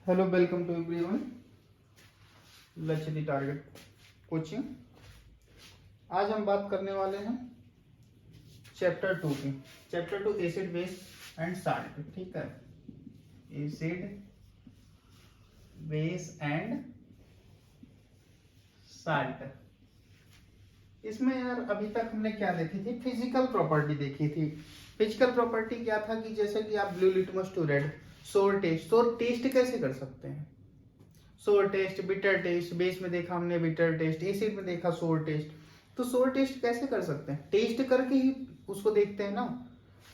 Hello, welcome to everyone. लक्ष्य दी target coaching. आज हम बात करने वाले हैं चैप्टर 2 की। Chapter 2 acid base and salt. ठीक है, एसिड बेस एंड साल्ट। इसमें यार अभी तक हमने क्या देखी थी? फिजिकल प्रॉपर्टी देखी थी। फिजिकल प्रॉपर्टी क्या था कि जैसे कि आप blue litmus to red, sour test कैसे कर सकते हैं? सोर टेस्ट, बिटर टेस्ट, बेस में देखा हमने बिटर टेस्ट, एसिड में देखा सोर टेस्ट। तो सोर टेस्ट कैसे कर सकते हैं? टेस्ट करके ही उसको देखते हैं ना।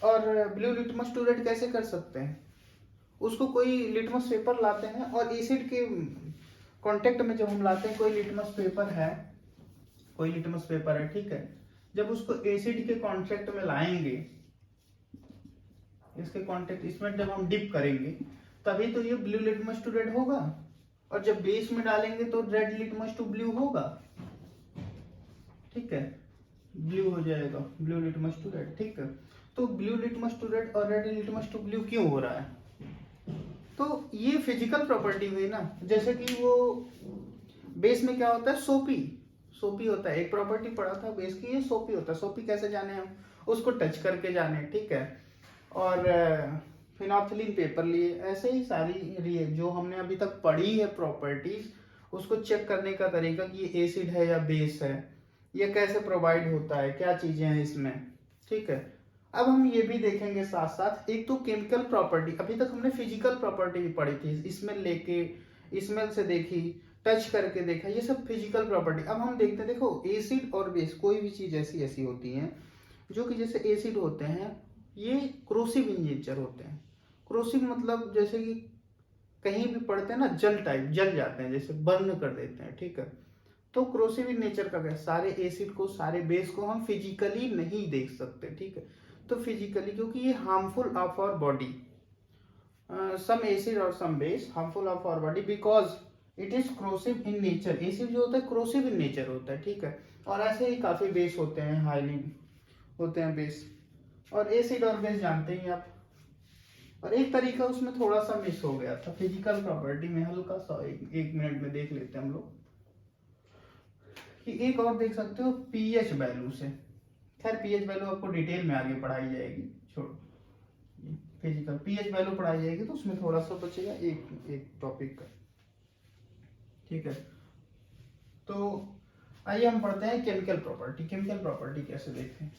और ब्लू लिटमस टू रेड कैसे कर सकते हैं? उसको कोई लिटमस पेपर लाते हैं और एसिड के कांटेक्ट में जब हम लाते हैं, कोई लिटमस पेपर है, ठीक है। जब उसको एसिड के कांटेक्ट में लाएंगे, इसके कांटेक्ट इसमें जब हम डिप करेंगे, तभी तो ये ब्लू लिटमस टू रेड होगा। और जब बेस में डालेंगे तो रेड लिटमस टू ब्लू होगा। ठीक है, ब्लू हो जाएगा, ब्लू लिटमस टू रेड। ठीक है, तो ब्लू लिटमस टू रेड और रेड लिटमस टू ब्लू क्यों हो रहा है? तो ये फिजिकल प्रॉपर्टी हुई ना। जैसे कि वो बेस में क्या होता है? सोपी होता है। एक प्रॉपर्टी पढ़ा था बेस की, ये सोपी होता है। सोपी कैसे जाने हम? उसको टच करके जाने, ठीक है। और फिनोल्फथालीन पेपर लिए, ऐसे ही सारी जो हमने अभी तक पढ़ी है प्रॉपर्टीज, उसको चेक करने का तरीका कि ये एसिड है या बेस है, ये कैसे प्रोवाइड होता है, क्या चीजें हैं इसमें। ठीक है, अब हम ये भी देखेंगे साथ साथ। एक तो केमिकल प्रॉपर्टी, अभी तक हमने फिजिकल प्रॉपर्टी भी पढ़ी थी, इसमें लेके स्मेल से देखी, टच करके देखा, ये सब फिजिकल प्रॉपर्टी। अब हम देखते हैं, देखो एसिड और बेस, कोई भी चीज ऐसी ऐसी होती है जो कि जैसे एसिड होते हैं, ये क्रोसिव इन नेचर होते हैं। क्रोसिव मतलब जैसे कि कहीं भी पड़ते हैं ना, जल जाते हैं, जैसे बर्न कर देते हैं। ठीक है, तो क्रोसिव इन नेचर का क्या? सारे एसिड को, सारे बेस को हम फिजिकली नहीं देख सकते। ठीक है, तो फिजिकली, क्योंकि ये harmful of our body, some acid और some base harmful of our body because it is corrosive in nature. Acid जो होता है क्रोसिव इन नेचर होता है। ठीक है, और ऐसे ही काफी बेस होते हैं, हाईली होते हैं बेस। और एसिड और बेस जानते ही आप। और एक तरीका उसमें थोड़ा सा मिस हो गया था फिजिकल प्रॉपर्टी में, हल्का सा एक मिनट में देख लेते हैं हम लोग। कि एक और देख सकते हो पीएच वैल्यू से। खैर पीएच वैल्यू आपको डिटेल में आगे पढ़ाई जाएगी, छोड़ो। फिजिकल पीएच वैल्यू पढ़ाई जाएगी तो उसमें थोड़ा सा बचेगा एक टॉपिक का। ठीक है, तो आइए हम पढ़ते हैं केमिकल प्रॉपर्टी। केमिकल प्रॉपर्टी कैसे देखते हैं?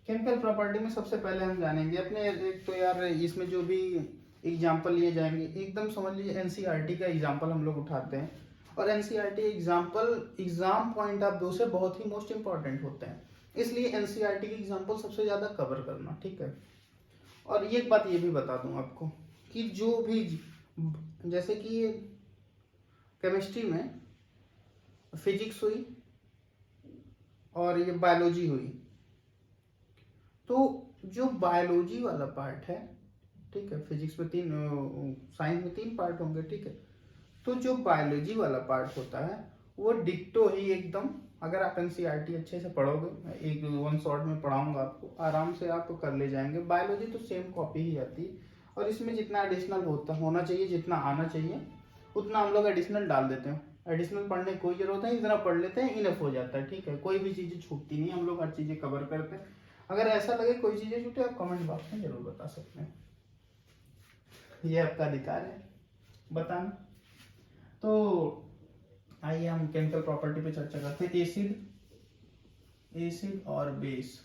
केमिकल प्रॉपर्टी में सबसे पहले हम जानेंगे अपने, एक तो यार इसमें जो भी एग्जाम्पल लिए जाएंगे, एकदम समझ लीजिए एनसीईआरटी का एग्जाम्पल हम लोग उठाते हैं। और NCERT example exam point of view से बहुत ही मोस्ट इंपॉर्टेंट होते हैं, इसलिए एनसीईआरटी के एग्जाम्पल सबसे ज्यादा कवर करना। ठीक है, और ये एक बात ये भी बता दूं आपको कि जो भी, जैसे कि केमिस्ट्री में फिजिक्स हुई और ये बायोलॉजी हुई, तो जो बायोलॉजी वाला पार्ट है, ठीक है, फिजिक्स में तीन, साइंस में तीन पार्ट होंगे। ठीक है, तो जो बायोलॉजी वाला पार्ट होता है वो डिक्टो ही एकदम, अगर आप एनसीईआरटी अच्छे से पढ़ोगे, एक वन शॉट में पढ़ाऊंगा आपको, आराम से आप कर ले जाएंगे। बायोलॉजी तो सेम कॉपी ही आती है, और इसमें जितना एडिशनल होना चाहिए, जितना आना चाहिए, उतना हम लोग एडिशनल डाल देते हैं। एडिशनल पढ़ने की कोई जरूरत है, इतना पढ़ लेते हैं, इनफ हो जाता है। ठीक है, कोई भी चीजें छूटती नहीं, हम लोग हर चीजें कवर करते हैं। अगर ऐसा लगे कोई चीजें छूटे, आप कमेंट बॉक्स में जरूर बता सकते हैं, ये आपका अधिकार है बताना। तो आइए हम केमिकल प्रॉपर्टी पे चर्चा करते हैं। एसिड और बेस,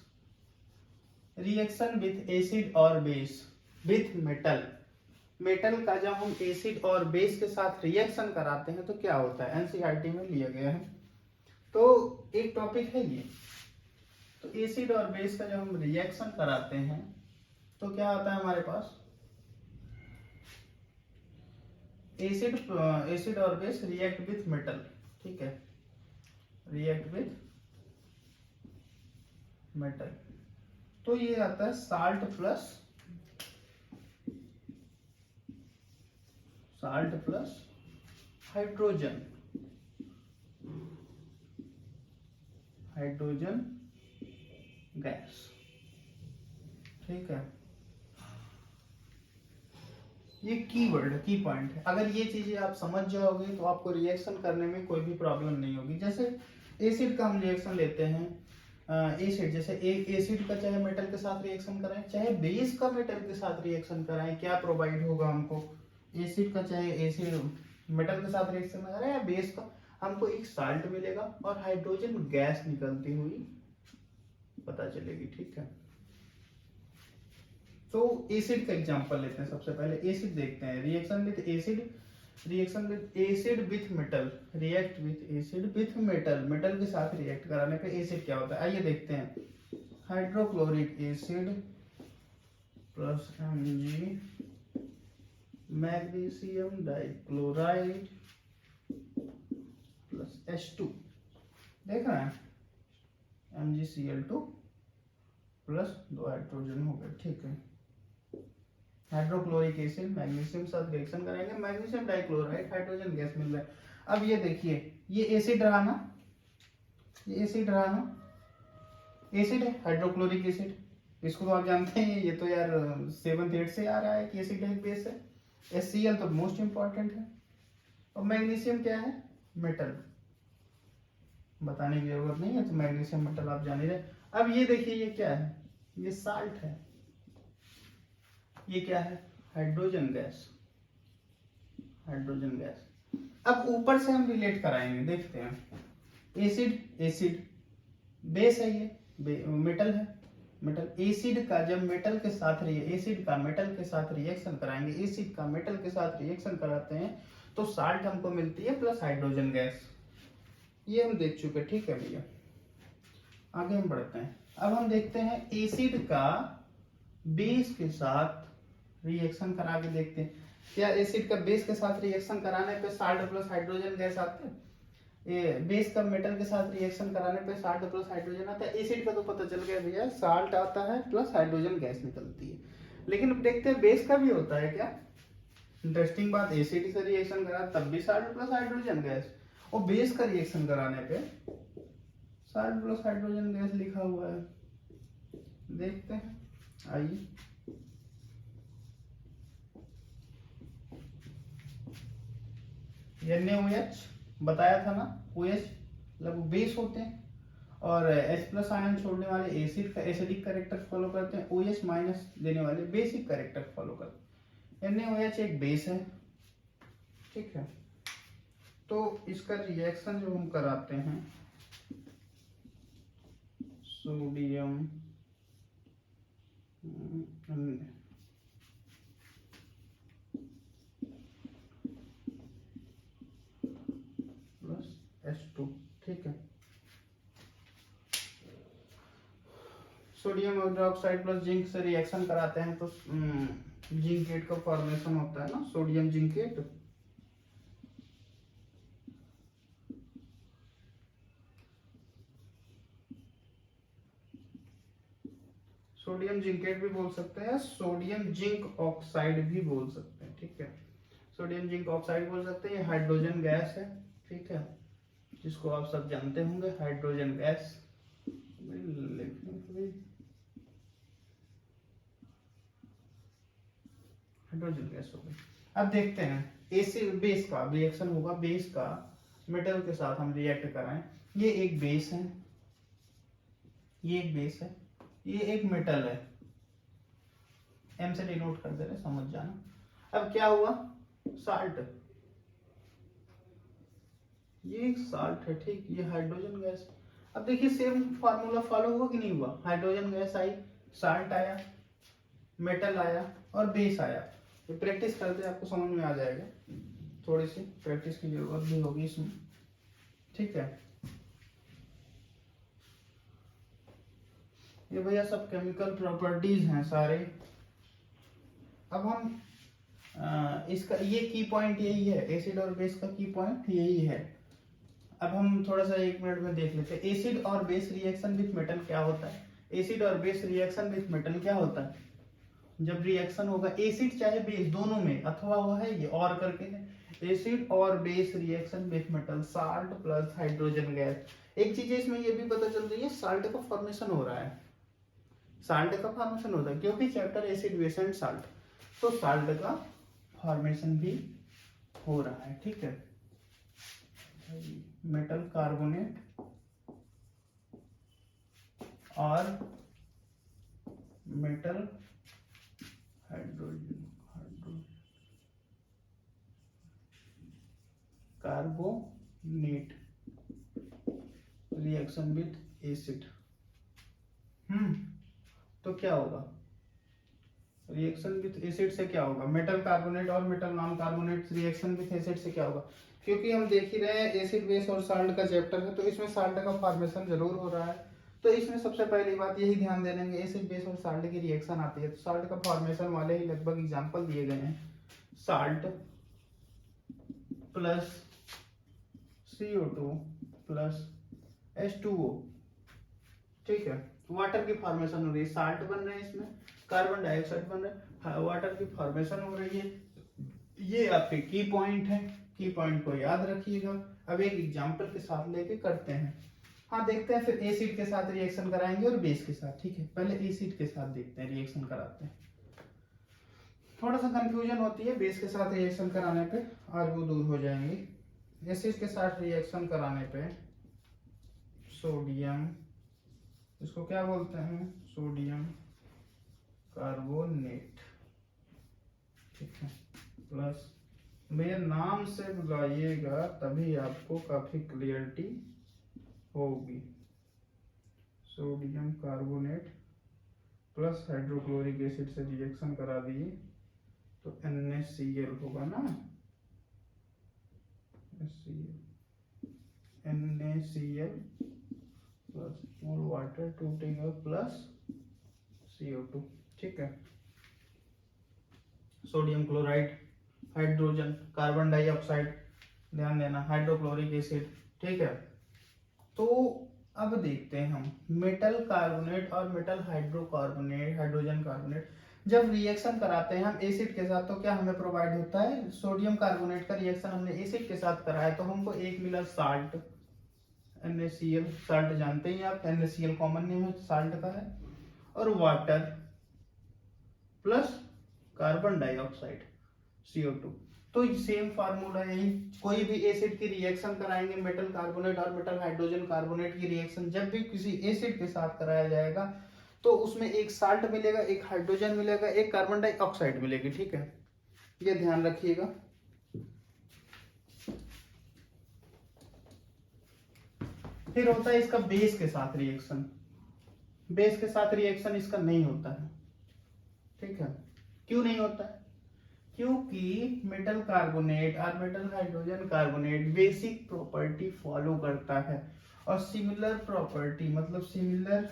रिएक्शन विथ एसिड और बेस विथ मेटल का जब हम एसिड और बेस के साथ रिएक्शन कराते हैं तो क्या होता है, एनसीईआरटी में लिया गया है। तो एक टॉपिक है ये। तो एसिड और बेस का जब हम रिएक्शन कराते हैं तो क्या आता है हमारे पास? एसिड और बेस रिएक्ट विथ मेटल। ठीक है, रिएक्ट विथ मेटल, तो ये आता है साल्ट प्लस हाइड्रोजन गैस। ठीक है, ये कीवर्ड की पॉइंट है। अगर ये चीजें आप समझ जाओगे तो आपको रिएक्शन करने में कोई भी प्रॉब्लम नहीं होगी। जैसे एसिड का हम रिएक्शन लेते हैं, एसिड जैसे एसिड का चाहे मेटल के साथ रिएक्शन कराएं, चाहे बेस का मेटल के साथ रिएक्शन कराएं, क्या प्रोवाइड होगा हमको? एसिड का चाहे एसिड मेटल के साथ रिएक्शन कराएं या बेस का, हमको एक साल्ट मिलेगा और हाइड्रोजन गैस निकलती हुई पता चलेगी। ठीक है, तो एसिड का एग्जांपल लेते हैं। सबसे पहले एसिड देखते हैं, reaction with acid with metal, react with acid with metal, metal के साथ रिएक्ट कराने पे एसिड क्या होता है, आइए देखते हैं। Hydrochloric acid plus Mg, magnesium dichloride plus H2, देख रहे हैं, MgCl2 प्लस 2 हाइड्रोजन हो गए। ठीक है, हाइड्रोक्लोरिक एसिड मैग्नीशियम साथ रिएक्शन करेंगे, मैग्नीशियम डाइक्लोराइड, हाइड्रोजन गैस मिल रहा है। अब ये देखिए, ये एसिड रहा ना, ये एसिड रहा ना, एसिड है हाइड्रोक्लोरिक एसिड, इसको तो आप जानते हैं, ये तो यार 7th 8th से आ रहा है कि एसिड है बेस है। HCl तो मोस्ट इंपॉर्टेंट है। और मैग्नीशियम क्या है? मेटल, बताने की जरूरत नहीं है, तो मैग्नीशियम मेटल आप जान ही रहे। अब ये देखिए, ये क्या है? ये साल्ट है। ये क्या है? Hydrogen gas, hydrogen gas. अब ऊपर से हम रिलेट कराएंगे, देखते हैं। एसिड एसिड, बेस है, ये मेटल है, मेटल। एसिड का जब मेटल के साथ एसिड का मेटल के साथ रिएक्शन कराएंगे, एसिड का मेटल के साथ रिएक्शन कराते हैं तो साल्ट हमको मिलती है प्लस हाइड्रोजन गैस। ये हम देख चुके, ठीक है भैया। आगे हम बढ़ते हैं। अब हम देखते हैं एसिड का बेस के साथ रिएक्शन करा के देखते हैं। क्या एसिड का बेस के साथ रिएक्शन कराने पे साल्ट प्लस हाइड्रोजन गैस आते हैं? ये बेस का मेटल के साथ रिएक्शन कराने पे साल्ट प्लस हाइड्रोजन आता है। एसिड का तो पता चल गया भैया, साल्ट आता है प्लस हाइड्रोजन गैस निकलती है। लेकिन अब देखते हैं बेस का भी होता है क्या। इंटरेस्टिंग बात, एसिड से रिएक्शन करा तब भी साल्ट प्लस हाइड्रोजन गैस, और बेस का रिएक्शन कराने पे साल्ट प्लस हाइड्रोजन गैस लिखा हुआ है। देखते हैं, आइए। NaOH बताया था ना, OH मतलब बेस होते हैं, और H प्लस आयन छोड़ने वाले एसिड का एसिडिक कैरेक्टर फॉलो करते हैं, OH माइनस देने वाले बेसिक कैरेक्टर फॉलो करते हैं। NaOH एक बेस है, ठीक है। तो इसका रिएक्शन जो हम कराते हैं, सोडियम प्लस H2, ठीक है। सोडियम हाइड्रोक्साइड प्लस जिंक से रिएक्शन कराते हैं तो जिंकेट का फॉर्मेशन होता है ना, सोडियम जिंकेट। सोडियम जिंकेट भी बोल सकते हैं, सोडियम जिंक ऑक्साइड भी बोल सकते हैं, ठीक है। सोडियम जिंक ऑक्साइड बोल सकते हैं। ये हाइड्रोजन गैस है, ठीक है, जिसको आप सब जानते होंगे, हाइड्रोजन गैस। हाइड्रोजन गैस हो गई। अब देखते हैं एसिड बेस का रिएक्शन होगा, बेस का मेटल के साथ हम रिएक्ट कराएं। ये एक बेस है, ये एक बेस है, ये एक मेटल है, M से डिनोट कर दे रहे, समझ जाना। अब क्या हुआ? साल्ट, ये एक साल्ट है, ठीक, ये हाइड्रोजन गैस। अब देखिए सेम फार्मूला फॉलो हुआ कि नहीं हुआ? हाइड्रोजन गैस आई, साल्ट आया, मेटल आया और बेस आया। ये प्रैक्टिस करते आपको समझ में आ जाएगा, थोड़ी सी प्रैक्टिस की जरूरत भी होगी इसमें, ठीक है। ये भैया सब केमिकल प्रॉपर्टीज हैं सारे। अब हम इसका ये की पॉइंट यही है, एसिड और बेस का की पॉइंट यही है। अब हम थोड़ा सा 1 मिनट में देख लेते हैं एसिड और बेस रिएक्शन विथ मेटल क्या होता है। एसिड और बेस रिएक्शन विथ मेटल क्या होता है? जब रिएक्शन होगा एसिड चाहे बेस दोनों में, अथवा हुआ है ये और करके है, एसिड और base reaction with metal, salt plus hydrogen gas. एक चीज इसमें ये भी पता चल रही है, साल्ट का फॉर्मेशन हो रहा है, साल्ट का फॉर्मेशन होता है, क्योंकि chapter acid base and salt, तो साल्ट का फॉर्मेशन भी हो रहा है, ठीक है। मेटल कार्बोनेट और metal hydrogen carbonate reaction with acid. तो क्या होगा रिएक्शन विथ एसिड से, क्या होगा मेटल कार्बोनेट और metal non carbonate reaction with acid से क्या होगा, क्योंकि हम देख ही रहे हैं एसिड बेस और साल्ट का चैप्टर है, तो इसमें साल्ट का फॉर्मेशन जरूर हो रहा है। तो इसमें सबसे पहली बात यही ध्यान दे देंगे, एसिड बेस और साल्ट की रिएक्शन आती है तो साल्ट का फॉर्मेशन वाले ही लगभग एग्जांपल दिए गए हैं। Salt plus CO2 plus H2O, ठीक है। वाटर की फॉर्मेशन हो रही है, साल्ट बन रहे हैं, इसमें कार्बन डाइऑक्साइड बन रहा है, वाटर की फॉर्मेशन हो रही है। ये आपके की पॉइंट है, की पॉइंट को याद रखिएगा। अब एक एग्जांपल के साथ लेके करते हैं। हाँ देखते हैं, फिर एसिड के साथ रिएक्शन कराएंगे और बेस के साथ, ठीक है। पहले एसिड के साथ देखते हैं, रिएक्शन कराते हैं। थोड़ा सा कंफ्यूजन होती है बेस के साथ रिएक्शन कराने पे, आज वो दूर हो जाएंगी। एसिड के साथ रिएक्शन कराने पे सोडियम, इसको क्या बोलते हैं, सोडियम कार्बोनेट, ठीक है, प्लस भैया नाम से बुलाइएगा तभी आपको काफी क्लियरिटी होगी। Sodium carbonate plus hydrochloric acid से रिएक्शन करा दिए तो NaCl होगा ना, NaCl प्लस मोर वाटर टूटेगा प्लस CO2, ठीक है। Sodium chloride, hydrogen, carbon dioxide, ध्यान देना, हाइड्रोक्लोरिक एसिड, ठीक है। तो अब देखते हैं हम मेटल कार्बोनेट और मेटल हाइड्रोकार्बोनेट, हाइड्रोजन कार्बोनेट जब रिएक्शन कराते हैं हम एसिड के साथ, तो क्या हमें प्रोवाइड होता है, सोडियम कार्बोनेट का रिएक्शन हमने एसिड के साथ कराया तो हमको एक मिला साल्ट, NaCl, साल्ट जानते ही आप, NaCl कॉमन नेम है साल्ट का है, और water plus carbon dioxide CO2। तो सेम फार्मूला यही, कोई भी एसिड की रिएक्शन कराएंगे, मेटल कार्बोनेट और मेटल हाइड्रोजन कार्बोनेट की रिएक्शन जब भी किसी एसिड के साथ कराया जाएगा तो उसमें एक साल्ट मिलेगा, एक हाइड्रोजन मिलेगा, एक कार्बन डाइऑक्साइड मिलेगी, ठीक है, ये ध्यान रखिएगा। फिर होता है इसका बेस के साथ रिएक्शन, बेस के साथ रिएक्शन इसका नहीं होता है, ठीक है। क्यों नहीं होता है, क्योंकि मेटल कार्बोनेट और metal hydrogen carbonate basic property follow करता है और सिमिलर प्रॉपर्टी मतलब सिमिलर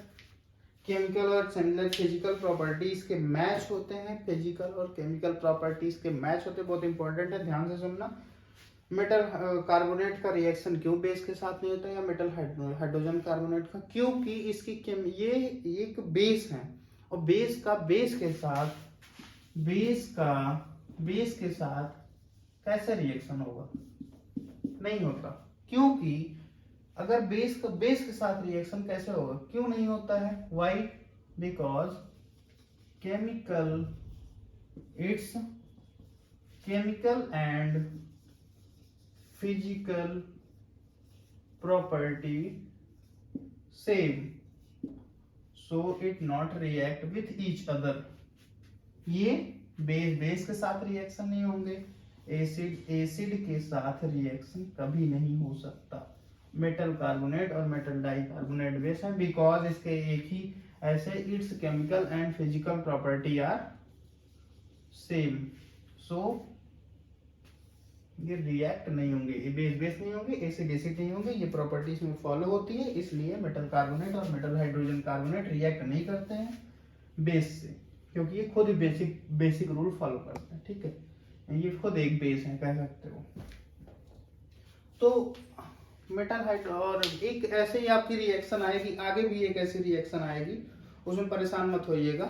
केमिकल और सिमिलर फिजिकल प्रॉपर्टीज के मैच होते हैं, फिजिकल और केमिकल प्रॉपर्टीज के मैच होते हैं, बहुत इंपॉर्टेंट है, ध्यान से सुनना। मेटल कार्बोनेट का रिएक्शन क्यों बेस के साथ नहीं होता या मेटल हाइड्रोजन कार्बोनेट का, क्योंकि इसकी ये एक बेस है और बेस के साथ कैसे रिएक्शन होगा, नहीं होता। क्योंकि अगर बेस के साथ रिएक्शन कैसे होगा, क्यों नहीं होता है, why, because it's chemical and physical property same, so it not react with each other. ये बेस के साथ रिएक्शन नहीं होंगे, एसिड के साथ रिएक्शन कभी नहीं हो सकता। मेटल कार्बोनेट और मेटल डाइकार्बोनेट बेस है, बिकॉज इसके एक ही ऐसे its chemical and physical property are same, so ये रिएक्ट नहीं होंगे, ये बेस नहीं होंगे, एसिड नहीं होंगे, ये प्रॉपर्टीज में फॉलो होती है, इसलिए मेटल कार्बोनेट और मेटल हाइड्रोजन कार्बोनेट रिएक्ट नहीं करते हैं बेस से, क्योंकि ये खुद बेसिक रूल फॉलो करते हैं, ठीक है, ये खुद एक बेस है कह सकते हो। तो मेटल हाइड्रो और एक ऐसे ही आपकी रिएक्शन आएगी, आगे भी एक ऐसी रिएक्शन आएगी, उसमें परेशान मत होइएगा।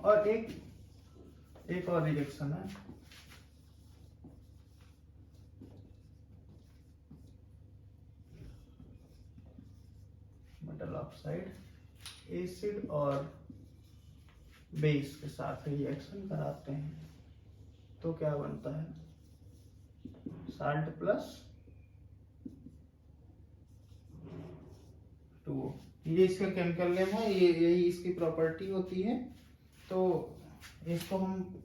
और एक और रिएक्शन है, मेटल ऑक्साइड, एसिड और बेस के साथ रिएक्शन कराते हैं तो क्या बनता है, साल्ट प्लस 2। ये इसका केमिकल नेम है, ये यही इसकी प्रॉपर्टी होती है। तो इसको हम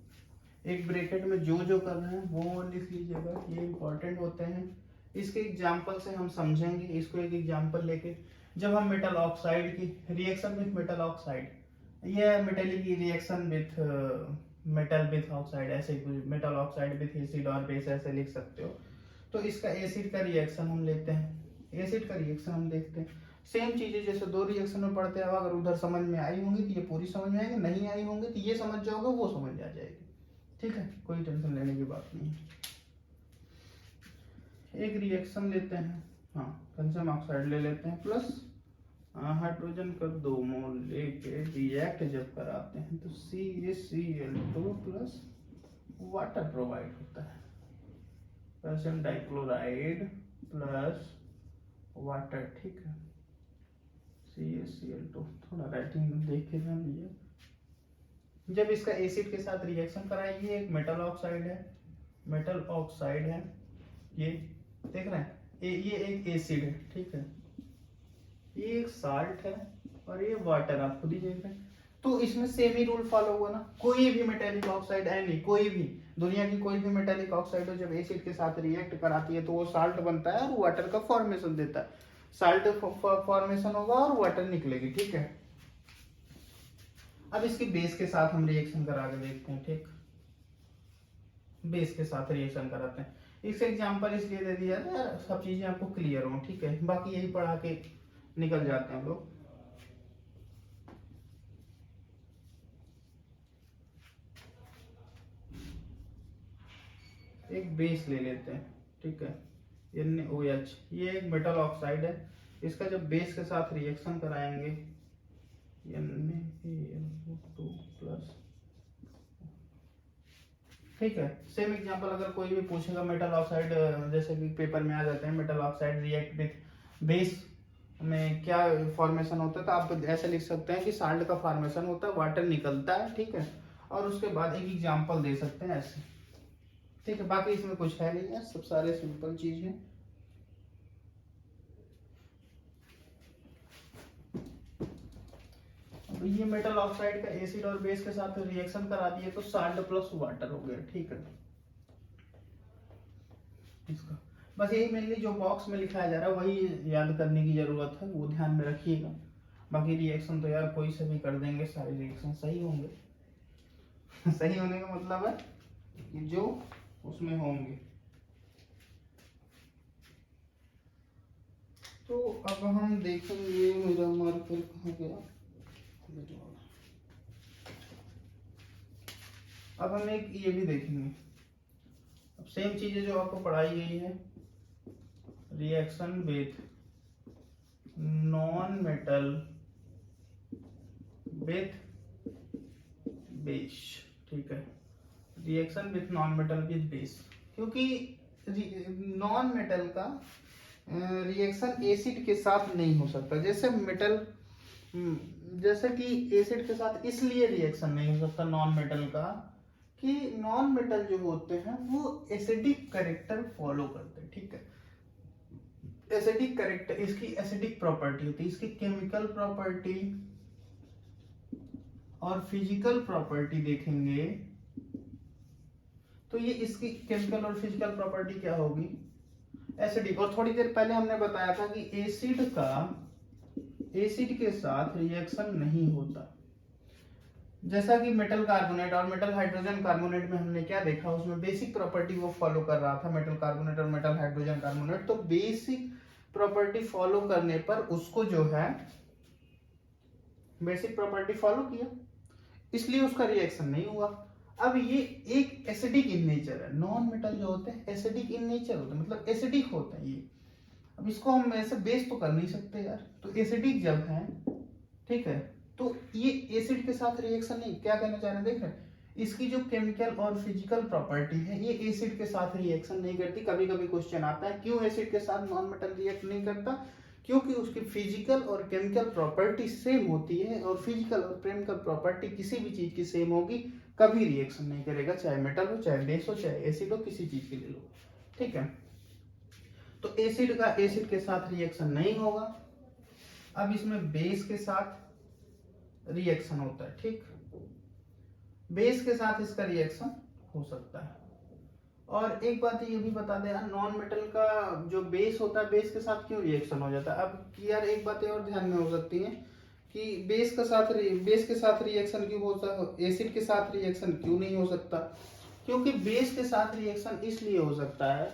एक ब्रैकेट में जो जो कर रहे हैं वो लिख लीजिएगा, ये इंपॉर्टेंट होते हैं। इसके एग्जांपल से हम समझेंगे इसको। एक एग्जांपल लेके, जब हम मेटल ऑक्साइड की रिएक्शन विथ मेटल ऑक्साइड, ये metallic reaction with metal with oxide, ऐसे मेटल ऑक्साइड विथ एसिड और बेस ऐसे लिख सकते हो। तो इसका एसिड का रिएक्शन हम लेते हैं, एसिड का रिएक्शन हम देखते हैं। सेम चीजें जैसे दो रिएक्शन में पढ़ते हैं, अगर उधर समझ में आई होंगी तो ये पूरी समझ में आएगी, नहीं आई होंगी तो ये समझ जाओगे, वो समझ आ जाएगी। ठीक है, कोई टेंशन लेने की बात नहीं है। एक रिएक्शन लेते हैं, हाँ कैल्शियम ऑक्साइड ले लेते हैं प्लस हाइड्रोजन का 2 मोल लेके रिएक्ट जब कराते हैं तो CaCl2 प्लस वाटर प्रोवाइड होता है, कैल्शियम डाइक्लोराइड प्लस वाटर। ठीक है, CaCl2, थोड़ा राइटिंग में देख के ध्यान दीजिए। जब इसका एसिड के साथ रिएक्शन कराएं, ये एक मेटल ऑक्साइड है, मेटल ऑक्साइड है, ये देख रहे हैं, ये एक एसिड है। ठीक है, ये एक साल्ट है और ये वाटर, आप खुद ही देख रहे हैं। तो इसमें सेम ही रूल फॉलो हुआ ना, कोई भी मेटेलिक ऑक्साइड एनी, कोई भी दुनिया की कोई भी मेटेलिक ऑक्साइड हो, जब एसिड के साथ रिएक्ट कराती है तो वो साल्ट बनता है और वाटर का फॉर्मेशन देता है। साल्ट फॉर्मेशन होगा और वाटर निकलेगी। ठीक है, अब इसकी बेस के साथ हम रिएक्शन करा के देखते हैं। ठीक, बेस के साथ रिएक्शन कराते हैं। इसका एग्जांपल इसलिए दे दिया था यार, सब चीजें आपको क्लियर हो। ठीक है, बाकी यही पढ़ा के निकल जाते हैं लोग। एक बेस ले लेते हैं। ठीक है, NaOH, ये एक मेटल ऑक्साइड है। इसका जब बेस के साथ रिएक्शन कराएंगे NaAlO2 प्लस। ठीक है, सेम एग्जांपल अगर कोई भी पूछेगा मेटल ऑक्साइड, जैसे कि पेपर में आ जाते हैं, metal oxide react with base में क्या फॉर्मेशन होता है, तो आप ऐसे लिख सकते हैं कि साल्ट का फॉर्मेशन होता है, वाटर निकलता है। ठीक है, और उसके बाद एक एग्जांपल दे सकते हैं ऐसे। ठीक है, बाकी इसमें कुछ है नहीं है, सब सारे सिंपल चीज है। अब ये मेटल ऑक्साइड का एसिड और बेस के साथ रिएक्शन करा दिए तो साल्ट प्लस वाटर हो गया। ठीक है, इसका बस यही मेनली जो बॉक्स में लिखाया जा रहा है वही याद करने की जरूरत है, वो ध्यान में रखिएगा। बाकी रिएक्शन तो यार कोई से भी कर देंगे, सारे रिएक्शन सही होंगे। सही होने का मतलब है कि जो उसमें होंगे। तो अब हम देखेंगे, मेरा मार्कर कहाँ गया। अब हम एक ये भी देखेंगे। अब सेम चीजें जो आपको पढ़ाई गई है, reaction with non metal with base. ठीक है, reaction with non metal with base, क्योंकि नॉन मेटल का रिएक्शन एसिड के साथ नहीं हो सकता। जैसे मेटल, जैसे कि एसिड के साथ इसलिए रिएक्शन नहीं हो सकता नॉन मेटल का कि नॉन मेटल जो होते हैं वो एसिडिक कैरेक्टर फॉलो करते हैं। ठीक है, एसिडिक कैरेक्टर, इसकी एसिडिक प्रॉपर्टी होती है, इसकी केमिकल प्रॉपर्टी और फिजिकल प्रॉपर्टी देखेंगे तो ये इसकी केमिकल और फिजिकल प्रॉपर्टी क्या होगी, एसिडिक। और थोड़ी देर पहले हमने बताया था कि एसिड का एसिड के साथ रिएक्शन नहीं होता। जैसा कि मेटल कार्बोनेट और मेटल हाइड्रोजन कार्बोनेट में हमने क्या देखा, उसमें बेसिक प्रॉपर्टी वो फॉलो कर रहा था, मेटल कार्बोनेट और मेटल हाइड्रोजन कार्बोनेट। तो बेसिक प्रॉपर्टी फॉलो करने पर उसको जो है बेसिक प्रॉपर्टी फॉलो किया, इसलिए उसका रिएक्शन नहीं हुआ। अब ये एक एसिडिक इन नेचर है, नॉन मेटल जो होते हैं एसिडिक इन नेचर होते हैं, मतलब एसिडिक होते हैं ये। अब इसको हम ऐसे बेस तो कर नहीं सकते यार, तो एसिडिक जब है, ठीक है, तो ये एसिड के साथ रिएक्शन नहीं, क्या कहना चाह रहे हैं देख रहे हैं, इसकी जो केमिकल और फिजिकल प्रॉपर्टी है ये एसिड के साथ रिएक्शन नहीं करती। कभी कभी क्वेश्चन आता है क्यों एसिड के साथ नॉन मेटल रिएक्ट नहीं करता, क्योंकि उसकी फिजिकल और केमिकल प्रॉपर्टी सेम होती है, और फिजिकल और केमिकल प्रॉपर्टी किसी भी चीज की सेम होगी कभी रिएक्शन नहीं करेगा, चाहे मेटल हो, चाहे बेस हो, चाहे एसिड हो, किसी चीज के ले लो, ठीक है। तो एसिड का एसिड के साथ रिएक्शन नहीं होगा। अब इसमें बेस के साथ रिएक्शन होता है, ठीक, बेस के साथ इसका रिएक्शन हो सकता है। और एक बात ये भी बता दें, नॉन मेटल का जो बेस होता है, बेस के साथ क्यों रिएक्शन हो जाता है। अब यार एक बात और ध्यान में हो सकती है कि बेस के साथ रिएक्शन क्यों होता है, एसिड के साथ रिएक्शन क्यों नहीं हो सकता। क्योंकि बेस के साथ रिएक्शन इसलिए हो सकता है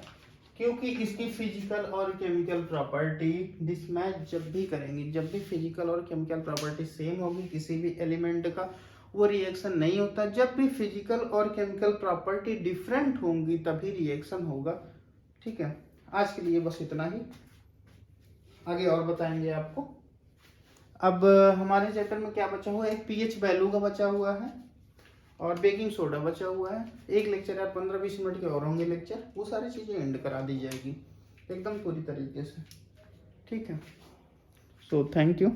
क्योंकि इसकी फिजिकल और केमिकल प्रॉपर्टी डिसमैच जब भी करेंगी, जब भी फिजिकल और केमिकल प्रॉपर्टी सेम होगी किसी भी एलिमेंट का, वो रिएक्शन नहीं होता। जब भी फिजिकल और केमिकल प्रॉपर्टी डिफरेंट होंगी तभी रिएक्शन होगा, ठीक है। आज के लिए बस इतना ही, आगे और बताएंगे आपको। अब हमारे चैप्टर में क्या बचा हुआ है, एक पीएच वैल्यू का बचा हुआ है और बेकिंग सोडा बचा हुआ है। एक लेक्चर यार 15-20 मिनट के और होंगे लेक्चर, वो सारी चीज़ें एंड करा दी जाएगी एकदम पूरी तरीके से, ठीक है। So thank you.